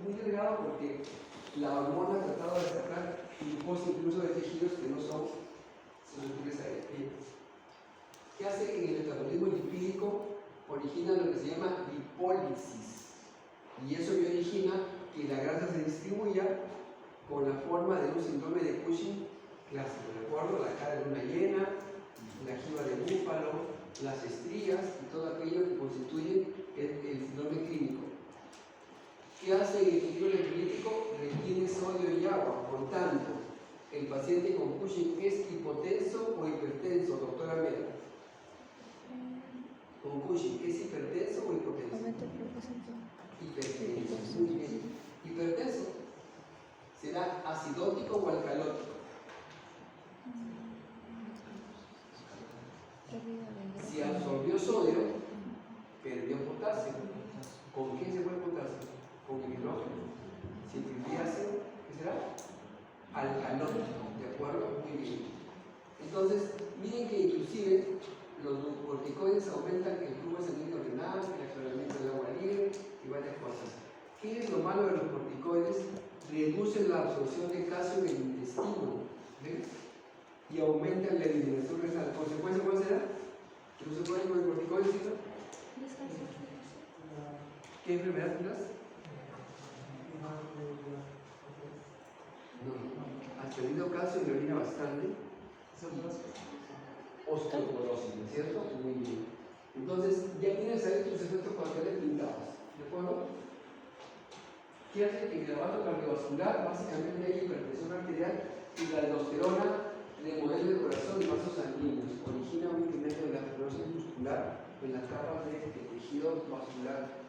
muy delgado porque la hormona ha tratado de sacar glucosa incluso de tejidos que no son susceptibles a ella. ¿Qué hace en el metabolismo lipídico? Origina lo que se llama lipólisis. Y eso me origina que la grasa se distribuya con la forma de un síndrome de Cushing clásico, ¿de acuerdo? La cara de luna llena, la jiba de búfalo, las estrías y todo aquello que constituye el síndrome clínico. ¿Qué hace el equilibrio electrolítico? Retiene sodio y agua. Por tanto, ¿el paciente con Cushing es hipotenso o hipertenso, doctora Mera? Con Cushing, ¿es hipertenso o hipotenso? Hipertenso, muy bien. Hipertenso, ¿será acidótico o alcalótico? Si absorbió sodio, perdió potasio. ¿Con qué se fue el potasio? Con el hidrógeno. Si perdía ácido, ¿qué será? Alcalótico, ¿de acuerdo? Muy bien. Entonces, miren que inclusive los corticoides aumentan el flujo sanguíneo renal, el aclaramiento del agua libre y varias cosas. ¿Qué es lo malo de los corticoides? Reducen la absorción de calcio en el intestino, ¿ves? Y aumentan la eliminación renal. ¿Consecuencia cuál será? ¿Que no se puede con el corticoide, ¿sí? ¿Qué enfermedad tendrás? No, has perdido calcio y le orina bastante. Osteoporosis, ¿no es cierto? Muy bien. Entonces, ya tienes ahí tus efectos colaterales pintados, ¿de acuerdo? ¿Qué hace? En el lavato cardiovascular, básicamente hay hipertensión arterial y la aldosterona remodela el corazón y vasos sanguíneos. Origina un incremento de la fibrosis muscular en las capas de tejido vascular,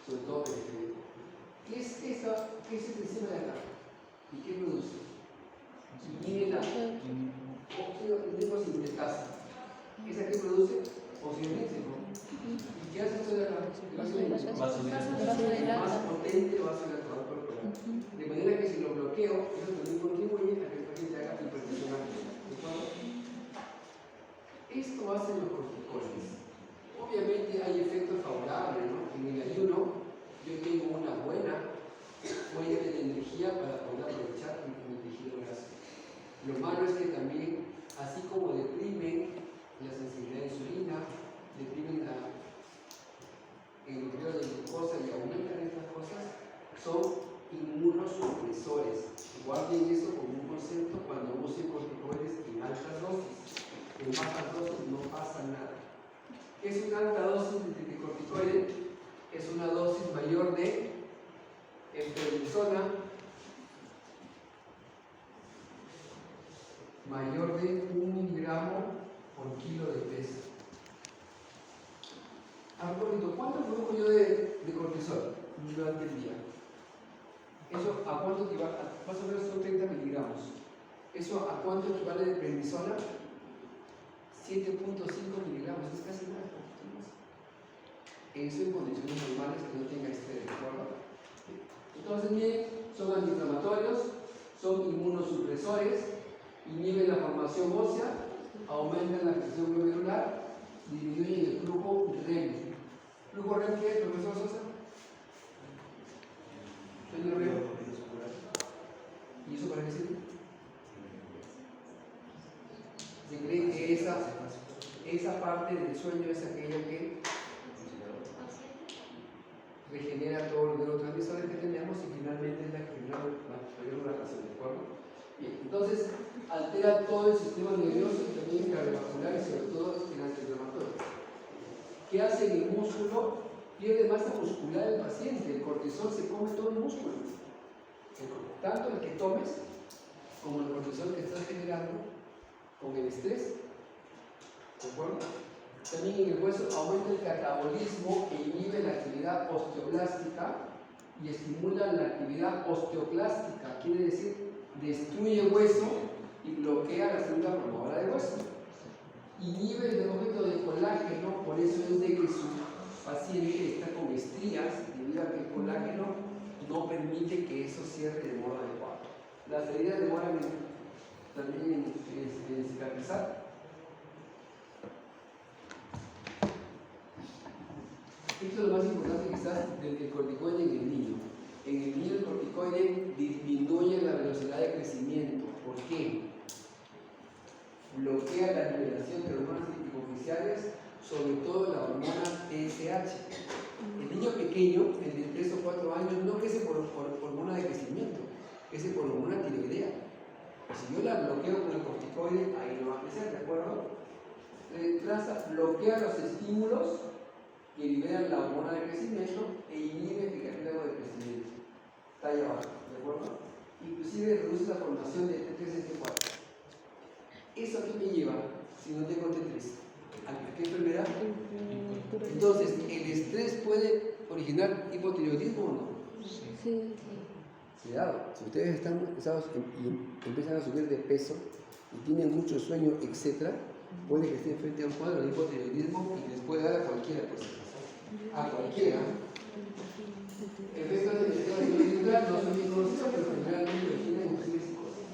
sobre todo periférico. ¿Qué es este sistema de acá? ¿Y qué produce? Inhibe la óxido sintetasa. ¿Esa qué produce? Óxido nítrico. ¿Y qué hace esto de acá? Más potente vasodilatador corporal. De manera que si lo bloqueo, eso también contribuye a que el paciente haga hipertensión arterial. Esto hacen los corticoides. Obviamente hay efectos favorables, ¿no? En el ayuno yo tengo una buena fuente de energía para poder aprovechar mi tejido graso. Lo malo es que también, así como deprimen la sensibilidad de insulina, deprimen el núcleo de glucosa y aumentan estas cosas, son inmunosupresores. Guarden eso como un concepto cuando usen corticoides en altas dosis. En bajas dosis no pasa nada. ¿Qué es una alta dosis de corticoide? Es una dosis mayor de prednisona, mayor de 1 miligramo por kilo de peso. ¿Cuánto produjo yo de cortisol durante el día? ¿Eso a cuánto equivale? Más o menos son 30 miligramos. ¿Eso a cuánto equivale de prednisona? 7.5 miligramos, es casi nada. Eso en condiciones normales que no tenga estrés, ¿de acuerdo? Entonces, bien, son antiinflamatorios, son inmunosupresores, inhiben la formación ósea, aumentan la presión glomerular, disminuyen el flujo REM. ¿Flujo REM qué es, profesor Sosa? ¿Sueño REM? ¿Y eso para qué sirve? Se cree que esa parte del sueño es aquella que regenera todos los neurotransmisores que tenemos y finalmente es la que genera la mayor relajación, ¿de acuerdo? Bien, entonces altera todo el sistema nervioso y también cardiovascular y sobre todo el antiinflamatorio. ¿Qué hace en el músculo? Pierde masa muscular el paciente, el cortisol se come todo el músculo. Tanto el que tomes como el cortisol que estás generando con el estrés, ¿de acuerdo? También en el hueso aumenta el catabolismo e inhibe la actividad osteoblástica y estimula la actividad osteoclástica, quiere decir destruye hueso y bloquea la célula formadora de hueso. Inhibe el depósito de colágeno, por eso es de que su paciente está con estrías, debido a que el colágeno no permite que eso cierre de modo adecuado. Las heridas demoran también en cicatrizar. Esto es lo más importante quizás del corticoide en el niño. En el niño el corticoide disminuye la velocidad de crecimiento. ¿Por qué? Bloquea la liberación de hormonas hipoficiales, sobre todo la hormona TSH. El niño pequeño, el de 3 o 4 años, no crece por hormona de crecimiento, crece por hormona tiroidea. Si yo la bloqueo con el corticoide, ahí no va a crecer, ¿de acuerdo? Bloquea los estímulos que liberan la hormona de crecimiento e inhibe el cartílago de crecimiento. Está ahí abajo, ¿de acuerdo? Inclusive reduce la formación de T3 y T4. ¿Eso a qué me lleva si no tengo T3? ¿A qué enfermedad? Entonces, ¿el estrés puede originar hipotiroidismo o no? Sí. Cuidado, si ustedes están cansados y empiezan a subir de peso y tienen mucho sueño, etc., puede que estén frente a un cuadro de hipotiroidismo y les puede dar a cualquiera, pues. A cualquiera. Efectos del sistema tiroideo no son bien conocidos, pero generalmente originan inclusive psicosis.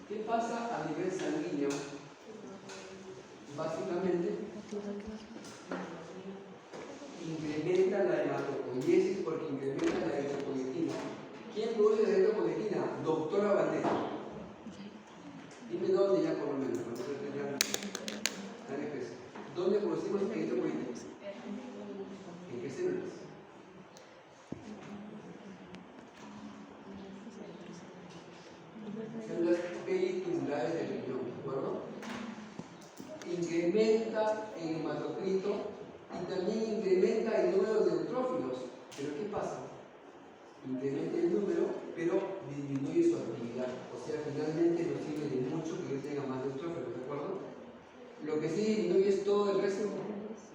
¿Qué pasa a nivel sanguíneo? Básicamente, incrementa la hematopoiesis porque incrementa la eritropoyetina. ¿Quién produce la eritropoyetina? Doctora Valdés. Dime dónde ya por lo menos. ¿Dónde producimos eritropoyetina? ¿En qué células? Células peritubulares del riñón, ¿de acuerdo? Incrementa el hematocrito y también incrementa el número de neutrófilos. ¿Pero qué pasa? Incrementa el número, pero disminuye su actividad. O sea, finalmente no sirve de mucho que yo tenga más neutrófilos, ¿de acuerdo? Lo que sí disminuye es todo el resto: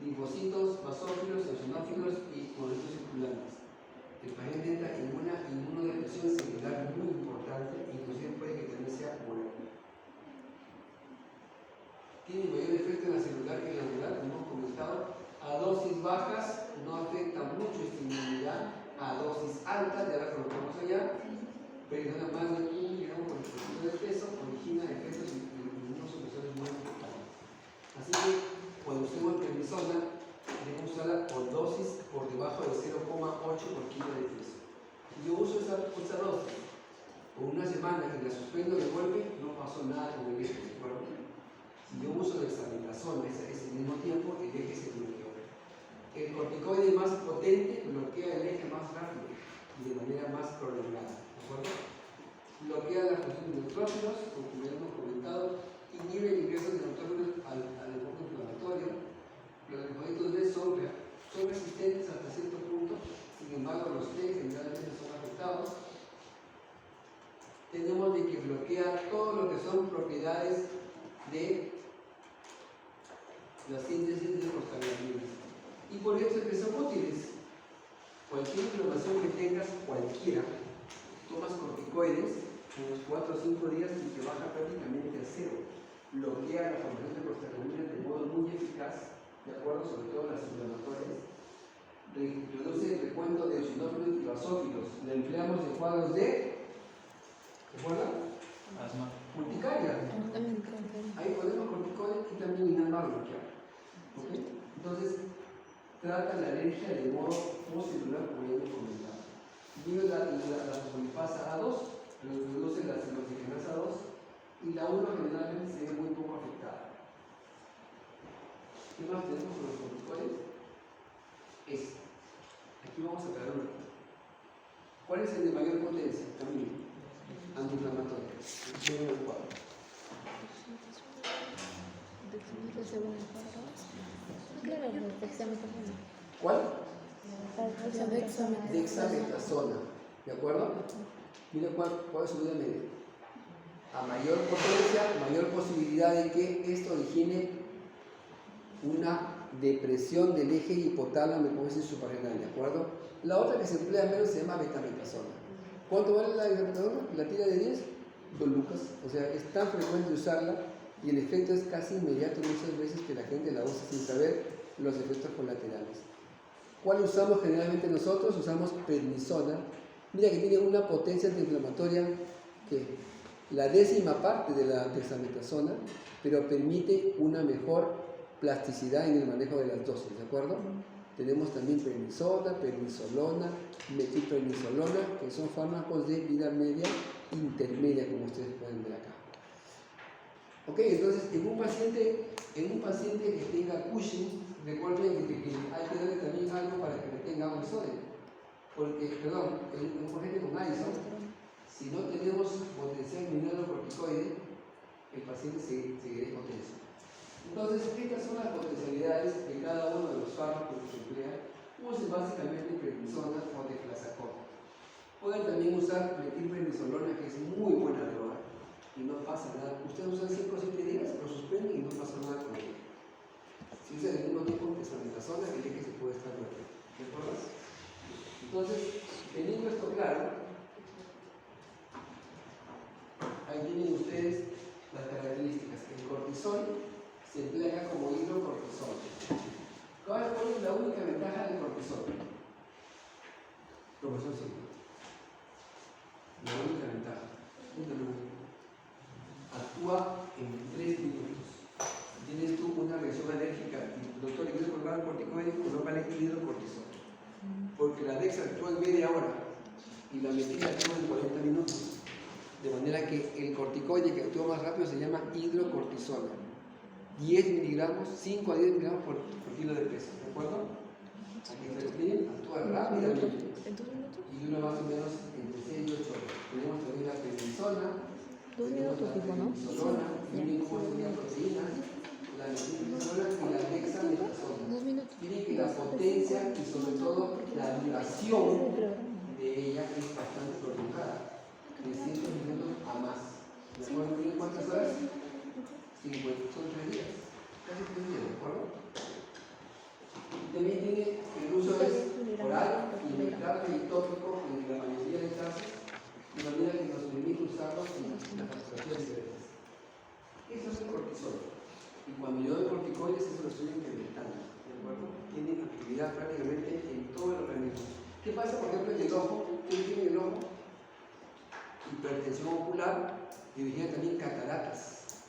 linfocitos, basófilos, eosinófilos y moléculas circulantes. El paciente entra en una inmunodepresión celular muy importante, inclusive puede que también sea molecular. Tiene mayor efecto en la celular que en la glandular, como hemos comentado. A dosis bajas no afecta mucho esta inmunidad. A dosis altas, ya la colocamos allá, pero nada más de 1 gramo por ciento de peso origina efectos inmunosupresores muy importantes. Así que cuando usemos prednisona, debemos usarla por dosis por debajo de 0,8 por kilo de peso. Si yo uso esa dosis por una semana y la suspendo de golpe, no pasó nada con el eje, ¿de acuerdo? Si yo uso dexametasona ese mismo tiempo, el eje se bloqueó. El corticoide más potente bloquea el eje más rápido y de manera más prolongada, ¿de acuerdo? Bloquea la función de neutrófilos, como ya hemos comentado, inhibe el ingreso de neutrófilos al enfoque inflamatorio. Los linfocitos B son resistentes hasta cierto punto, sin embargo los T generalmente son afectados. Tenemos de que bloquea todo lo que son propiedades de la síntesis de prostaglandinas. Y por eso es que son útiles. Cualquier inflamación que tengas, cualquiera, tomas corticoides, unos 4 o 5 días y te baja prácticamente a cero. Bloquea la formación de prostaglandinas de modo muy eficaz, ¿de acuerdo? Sobre todo las inflamatorias. Reduce el recuento de eosinófilos y basófilos. Lo empleamos en cuadros de, ¿recuerdan? Asma. Urticaria. Ahí ponemos corticoides y también inhalamos bloquear. ¿Ok? Entonces, trata la alergia de modo celular, como ya hemos comentado. Inhibe la fosfolipasa A2, reduce la celulogenasa A2 y la 1 generalmente se ve muy poco afectada. ¿Qué más tenemos con los corticoides? Aquí vamos a aclarar una cosa. ¿Cuál es el de mayor potencia? También antiinflamatorio. Miren el cuadro. ¿Cuál? Dexametasona. ¿De acuerdo? Mira cuál es su vida media. A mayor potencia, mayor posibilidad de que esto origine una depresión del eje hipotálamo y suprarrenal, ¿de acuerdo? La otra que se emplea menos se llama betametasona. ¿Cuánto vale la betametasona? La tira de 10, 2 lucas. O sea, es tan frecuente usarla y el efecto es casi inmediato muchas veces que la gente la usa sin saber los efectos colaterales. ¿Cuál usamos generalmente nosotros? Usamos prednisona. Mira que tiene una potencia antiinflamatoria que la 10ª parte de la dexametasona, pero permite una mejor plasticidad en el manejo de las dosis, ¿de acuerdo? Tenemos también prednisona, prednisolona, metilprednisolona, que son fármacos de vida media intermedia, como ustedes pueden ver acá. Ok, entonces en un paciente que tenga Cushing, recuerden que hay que darle también algo para que retenga el sodio. Porque, perdón, en un paciente con Addison, si no tenemos potencial mineralocorticoide, el paciente seguirá hipotenso. Entonces, estas son las potencialidades de cada uno de los fármacos que se emplea. Usen básicamente prednisona o deflazacona. Pueden también usar metilprednisolona, que es muy buena droga y no pasa nada. Ustedes usan 5 o 7 días, lo suspenden y no pasa nada con ello. Si usan el mismo tipo de esomeprazole, diré que se puede estar muerto. ¿De acuerdo? Entonces, teniendo esto claro, ahí tienen ustedes las características. El cortisol se emplea acá como hidrocortisol. ¿Cuál es la única ventaja del cortisol? Profesor Silva. La única ventaja. Actúa en 3 minutos. Tienes tú una reacción alérgica, doctor, ¿le quiero colocar un corticoide? Colócale hidrocortisol. Porque la Dex actúa en media hora y la metil actúa en 40 minutos. De manera que el corticoide que actúa más rápido se llama hidrocortisona. 10 miligramos, 5 a 10 miligramos por kilo de peso. ¿De acuerdo? Aquí se explica, actúa rápidamente y dura más o menos entre 6 y 8 horas. Tenemos también la prednisona, tenemos la prednisolona, miren cómo serían proteínas, la metilprednisolona y la dexametasona. Miren que la potencia y sobre todo la duración de ella es bastante prolongada, de 100 minutos a más. ¿De acuerdo? ¿Miren cuántas horas? 50, son 3 días, casi 3 días, ¿de acuerdo? También tiene, el uso es oral, inyectable y tópico en la mayoría de casos, de manera que nos permite usarlos en las presentaciones diferentes. Eso es el cortisol. Y cuando yo doy corticoides, eso lo estoy incrementando, ¿de acuerdo? Tiene actividad prácticamente en todo el organismo. ¿Qué pasa, por ejemplo, en el ojo? ¿Quién tiene el ojo? Hipertensión ocular y origina también cataratas.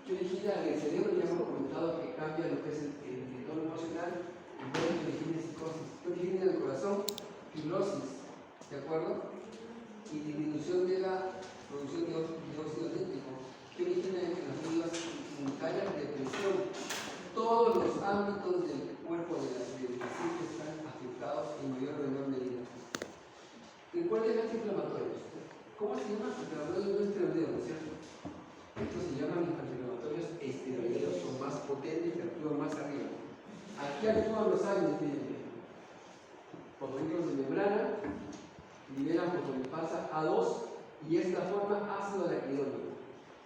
¿Qué origina en el cerebro? Ya hemos comentado que cambia lo que es el entorno emocional y puede origina psicosis. ¿Qué origina en el corazón? Fibrosis, ¿de acuerdo? Y disminución de la producción de dióxido nítrico. ¿Qué origina en las células inmunitarias? Depresión. Todos los ámbitos del cuerpo del paciente están afectados en mayor o menor medida. Recuerden antiinflamatorios. ¿Cómo se llama? Antiinflamatorios no esteroideos, ¿no es cierto? Estos se llaman antiinflamatorios esteroideos, son más potentes y actúan más arriba. Aquí actúan los AINES, fosfolípidos de membrana, liberan fosfolipasa A2 y esta forma ácido araquidónico.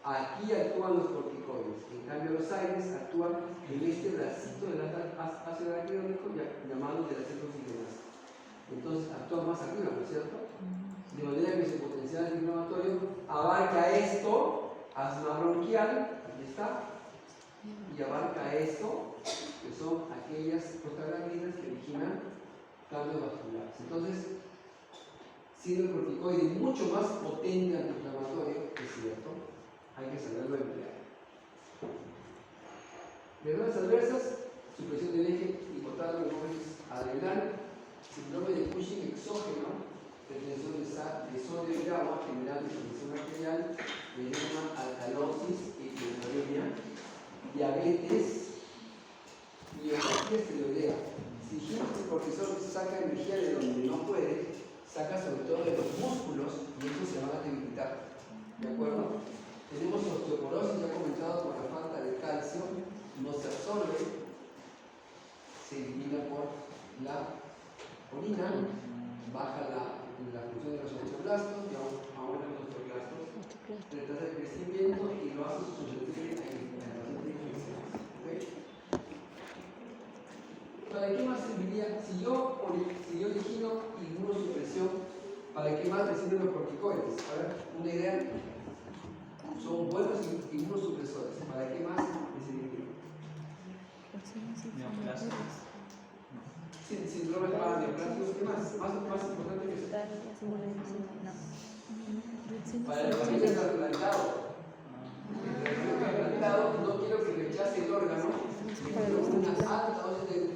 Aquí actúan los corticoides, en cambio los AINES actúan en este bracito del ácido araquidónico llamado de la cetoxigenasa. Entonces actúan más arriba, ¿no es cierto? De manera que su potencial antiinflamatorio abarca esto, asma bronquial, aquí está, y abarca esto, que son aquellas prostaglandinas que originan cambios vasculares. Entonces, siendo el corticoide mucho más potente antiinflamatorio, es cierto, hay que saberlo emplear. Reacciones adversas, supresión del eje hipotálamo adrenal, síndrome de Cushing exógeno, retención de sodio y agua, general de presión arterial, edema, alcalosis, hipovolemia, diabetes, miopatía esteroidea. Si dijimos que el cortisol saca energía de donde no puede, saca sobre todo de los músculos y estos se van a debilitar. ¿De acuerdo? Tenemos osteoporosis, ya comentado, por la falta de calcio, no se absorbe, se elimina por la orina, baja la función de los osteoblastos y aumenta los osteoblastos, retrasa el crecimiento y lo hace susceptible a infecciones. ¿Okay? ¿Para qué más serviría? Si yo origino inmunosupresión, ¿para qué más me sirven los corticoides? A ver, una idea. Son buenos inmunosupresores. ¿Para qué más me servirían? Síndrome de neoplásicos, ¿qué más? Más importante que eso. Para el paciente trasplantado. El trasplantado no quiero que rechace el órgano, quiero una alta dosis de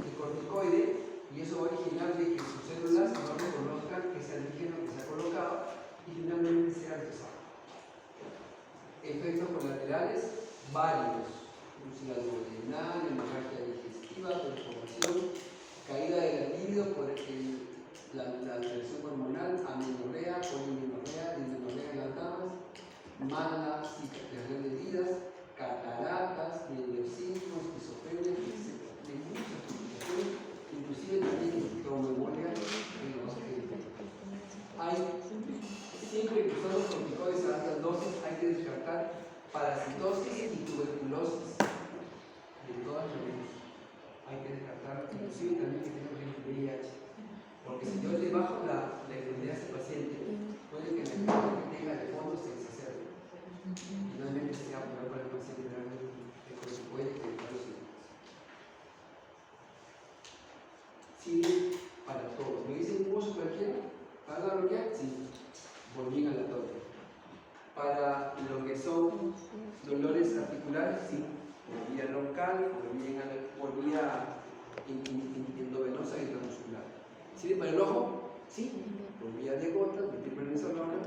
inclusive también que tenga VIH. Porque si yo le bajo la enfermedad a ese paciente, puede que la enfermedad que tenga de fondo se exacerbe. Finalmente sea por el paciente realmente de corticoides que evitar los síntomas. Sirve para todo. ¿Me dicen un uso cualquiera? ¿Para la bloquear? Sí. Volví aleatorio. Para lo que son dolores articulares, sí. Por vía local, por vía endovenosa y intramuscular. ¿Sirve para el ojo? Sí. Por vía de gotas, metilprednisolona.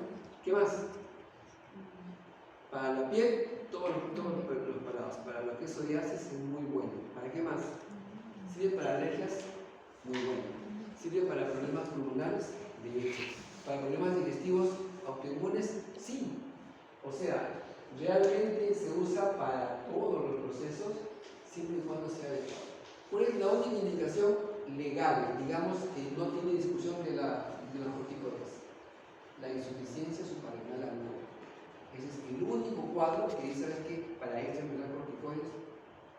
¿Qué más? Para la piel, todos los preparados. Para lo que es psoriasis es muy bueno. ¿Para qué más? Sirve para alergias, muy bueno. Sirve para problemas pulmonares, de hecho. Para problemas digestivos autoinmunes, sí. O sea, realmente se usa para todos los procesos, siempre y cuando sea adecuado. ¿Cuál es la única indicación legal, digamos, que no tiene discusión de los corticoides? La insuficiencia suprarrenal aguda. Ese es el único cuadro que dice, ¿sabes qué? Para esto empezar corticoides,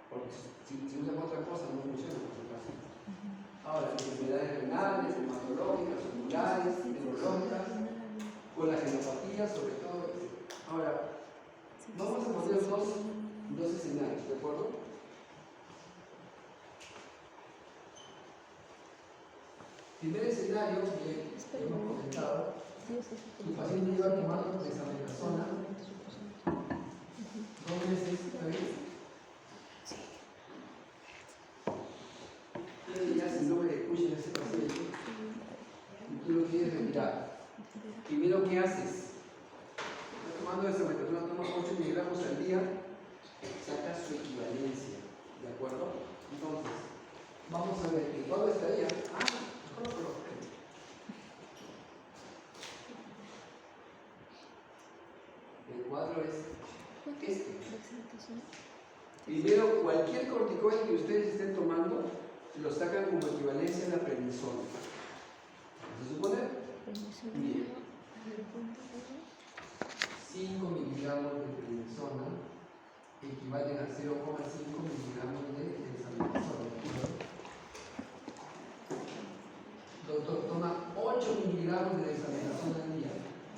porque si usan otra cosa no funciona por su caso. Ahora, enfermedades renales, hematológicas, oculares, neurológicas, con la genopatía, sobre todo. Ahora, vamos a poner dos escenarios, ¿de acuerdo? Primer escenario que hemos comentado, tu paciente lleva tomando dexametasona 2 meses, ¿está bien? Tiene ya síndrome de Cushing ese paciente y tú lo quieres retirar. Primero, ¿qué haces? Estás tomando dexametasona, tomas 8 miligramos al día, sacas su equivalencia, ¿de acuerdo? Entonces, vamos a ver, ¿en cuándo estaría? El cuadro es este. Primero, cualquier corticoide que ustedes estén tomando, lo sacan como equivalencia a la prednisona. ¿Se supone? Bien. 5 miligramos de prednisona equivalen a 0,5 miligramos de dexametasona. Doctor, toma 8 miligramos de dexametasona al día.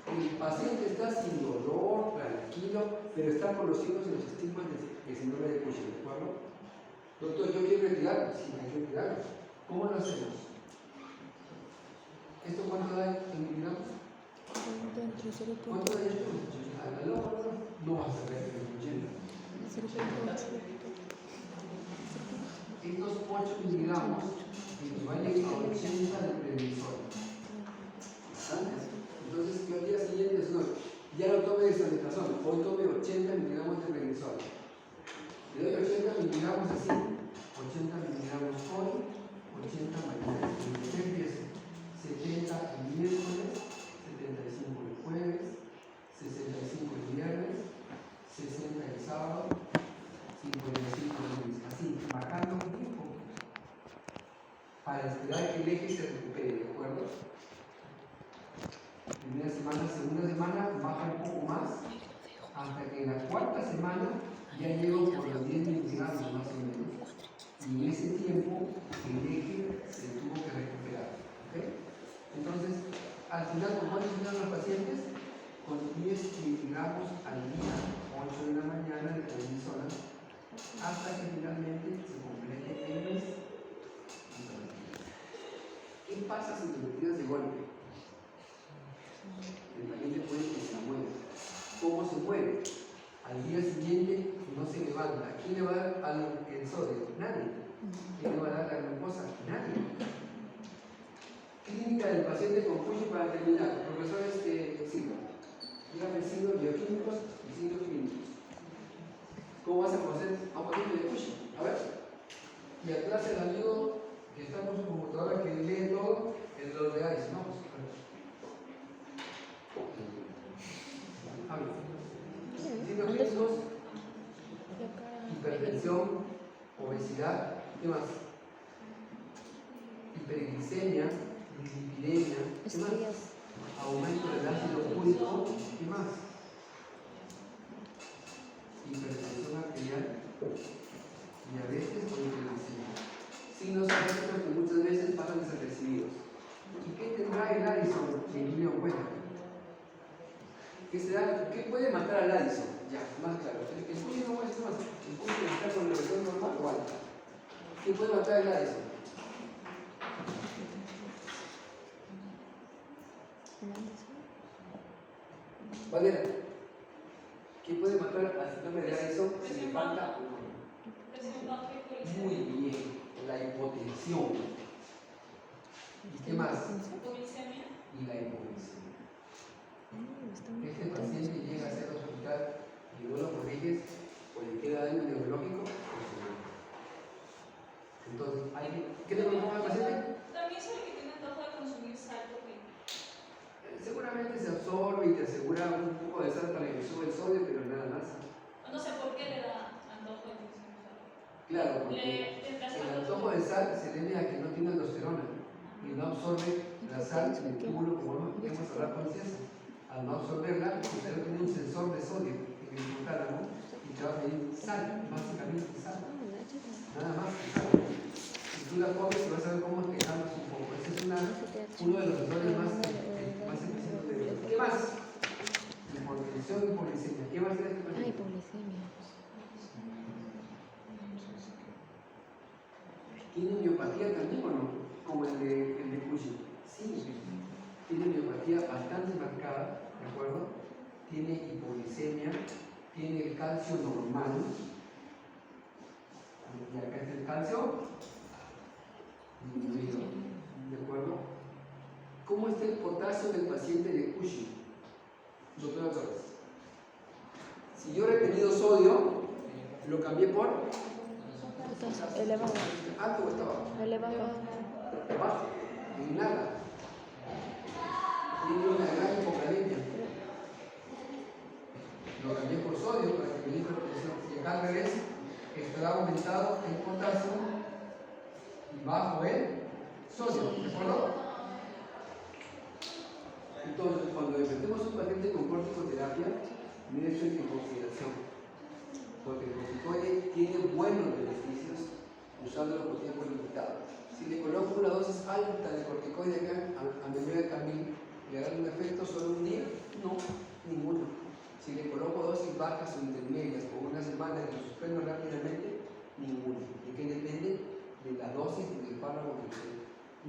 El paciente está sin dolor, tranquilo, pero está por los signos y los estigmas del síndrome de Cushing, ¿de acuerdo? Doctor, ¿yo quiero retirarlo? Sí, hay que retirarlo. ¿Cómo lo hacemos? ¿Esto cuánto da en miligramos? ¿Cuánto da esto? No vas a ver que es 80. Estos 8 miligramos equivalen a 80 de prednisona. Entonces, yo al día siguiente, ya no tome dexametasona, hoy tome 80 miligramos de prednisona. Le doy 80 miligramos así, 80 miligramos hoy, 80 mañana. ¿Qué empiezo? 70 el miércoles, 75 el jueves, 65 el viernes, 60 el sábado, 55 el lunes. Así, bajando un tiempo para esperar que el eje se recupere, ¿de acuerdo? Primera semana, segunda semana, baja un poco más, hasta que en la cuarta semana ya llego por los 10 miligramos más o menos. Y en ese tiempo el eje se tuvo que recuperar. ¿Okay? Entonces, al final, ¿cómo funcionan los pacientes? Con 10 miligramos al día, 8 de la mañana de prednisona, hasta que finalmente se complete el mes. ¿Qué pasa si te retiras de golpe? El paciente puede que se muera. ¿Cómo se muere? Al día siguiente no se levanta. ¿Quién le va a dar el sodio? Nadie. ¿Quién le va a dar la glucosa? Nadie. Clínica del paciente con Cushing para terminar. Profesor Silva. Dígame signos bioquímicos y signos clínicos. ¿Cómo vas a conocer a un paciente de Cushing? A ver. Y atrás el amigo que está con su computadora que lee todo, el dolor de Ice. No, pues, signos clínicos, hipertensión, obesidad, ¿qué más? Hiperglicemia, dislipidemia, ¿qué más? Aumento del ácido úrico, ¿qué más? Hipertensión arterial, diabetes o hiperglicemia. signos alérgicos que muchas veces pasan desapercibidos. ¿Y qué tendrá el Addison en línea opuesta? ¿Qué puede matar al Addison? Ya, más claro. El cuello no es más. El cuello está con la versión normal o alta. ¿Qué puede matar al Addison? Valera, ¿qué puede matar al síndrome de Addison si le falta muy bien la hipotensión? ¿Y qué más? Y la hipoglicemia. Este paciente llega a ser hospital y no lo corriges o le queda daño neurológico. Entonces, ¿qué le propongo al paciente? También sabe que tiene antojo de consumir sal. Seguramente se absorbe y te asegura un poco de sal para que sube el sodio, pero nada más. No sé por qué le da antojo de consumir sal. Claro, porque el antojo de sal se debe a que no tiene aldosterona y no absorbe la sal en el túbulo, como hemos hablado con César. Al no absorberla, el cerebro tiene un sensor de sodio en el hipotálamo y te va a pedir sal, básicamente sal. Nada más que sal. Si tú la comes, vas a ver cómo te calmas un poco. Ese es uno de los errores más específicos de vida. ¿Qué más? Hipotensión y hipoglicemia. ¿Qué más tiene este paciente? Hipoglicemia. ¿Tiene miopatía también o no? Como el de Cushing. Sí, tiene miopatía bastante marcada, ¿de acuerdo? Tiene hipoglicemia, tiene el calcio normal. Y acá está el calcio disminuido, ¿de acuerdo? ¿Cómo está el potasio del paciente de Cushing? Doctora Torres. Si yo he retenido sodio, lo cambié por Elevado. ¿alto o está bajo? Elevado. Bajo, en nada. Tiene una gran hipocalemia. Lo cambié por sodio para que me dé hipertensión. Y acá al revés, estará aumentado el potasio y bajo el sodio, ¿de acuerdo? Entonces, cuando enfrentemos a un paciente con corticoterapia, mire esto en consideración. Porque el corticoide tiene buenos beneficios usándolo por tiempo limitado. Si le coloco una dosis alta de corticoide acá, a medida del camino, ¿le dará un efecto solo un día? No, ninguno. Si le coloco dosis bajas o intermedias por una semana y lo suspendo rápidamente, ninguno. ¿De qué depende? De la dosis del fármaco que usted.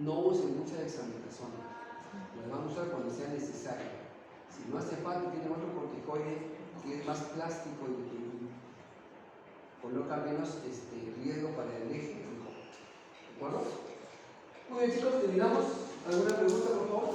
No use mucha dexametasona. La van a usar cuando sea necesario. Si no hace falta, tiene otro corticoide que es más plástico y que coloca menos riesgo para el eje. ¿De acuerdo? Muy bien, chicos, terminamos. ¿Alguna pregunta, por favor?